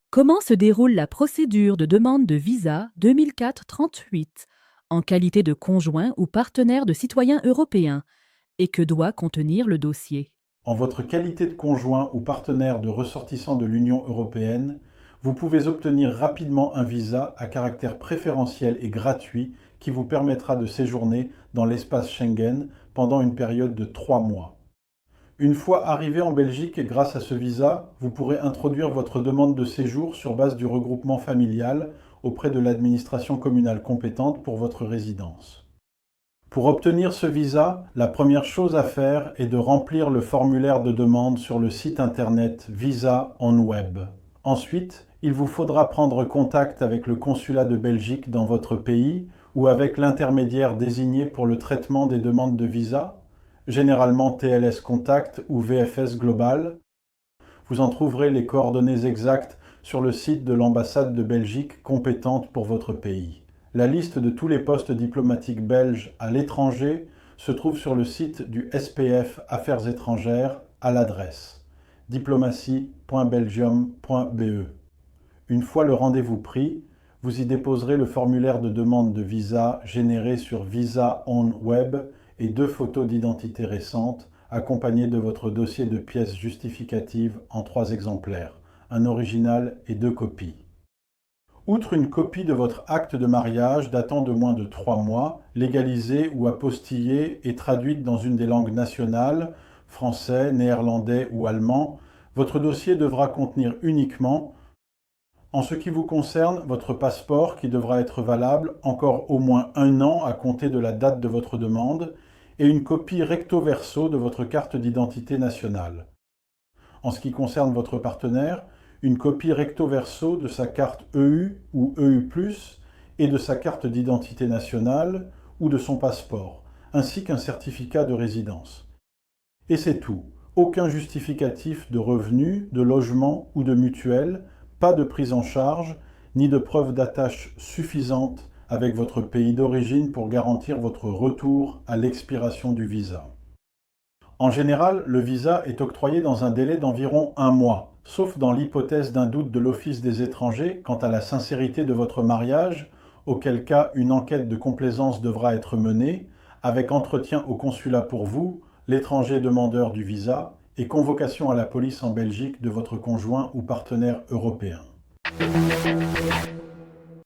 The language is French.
Comment se déroule la procédure de demande de visa 2004-38 en qualité de conjoint ou partenaire de citoyen européen et que doit contenir le dossier? En votre qualité de conjoint ou partenaire de ressortissant de l'Union européenne, vous pouvez obtenir rapidement un visa à caractère préférentiel et gratuit qui vous permettra de séjourner dans l'espace Schengen pendant une période de 3 mois. Une fois arrivé en Belgique grâce à ce visa, vous pourrez introduire votre demande de séjour sur base du regroupement familial auprès de l'administration communale compétente pour votre résidence. Pour obtenir ce visa, la première chose à faire est de remplir le formulaire de demande sur le site internet Visa on Web. Ensuite, il vous faudra prendre contact avec le consulat de Belgique dans votre pays ou avec l'intermédiaire désigné pour le traitement des demandes de visa, généralement TLS Contact ou VFS Global. Vous en trouverez les coordonnées exactes sur le site de l'ambassade de Belgique compétente pour votre pays. La liste de tous les postes diplomatiques belges à l'étranger se trouve sur le site du SPF Affaires étrangères à l'adresse diplomatie.belgium.be. Une fois le rendez-vous pris, vous y déposerez le formulaire de demande de visa généré sur Visa on Web et 2 photos d'identité récentes accompagnées de votre dossier de pièces justificatives en 3 exemplaires, un original et 2 copies. Outre une copie de votre acte de mariage datant de moins de 3 mois, légalisée ou apostillée et traduite dans une des langues nationales, français, néerlandais ou allemand, votre dossier devra contenir uniquement, en ce qui vous concerne, votre passeport qui devra être valable encore au moins 1 an à compter de la date de votre demande, et une copie recto verso de votre carte d'identité nationale. En ce qui concerne votre partenaire, une copie recto verso de sa carte EU ou EU+, et de sa carte d'identité nationale ou de son passeport, ainsi qu'un certificat de résidence. Et c'est tout. Aucun justificatif de revenus, de logement ou de mutuelle, pas de prise en charge, ni de preuve d'attache suffisante avec votre pays d'origine pour garantir votre retour à l'expiration du visa. En général, le visa est octroyé dans un délai d'environ 1 mois, sauf dans l'hypothèse d'un doute de l'Office des étrangers quant à la sincérité de votre mariage, auquel cas une enquête de complaisance devra être menée, avec entretien au consulat pour vous, l'étranger demandeur du visa, et convocation à la police en Belgique de votre conjoint ou partenaire européen.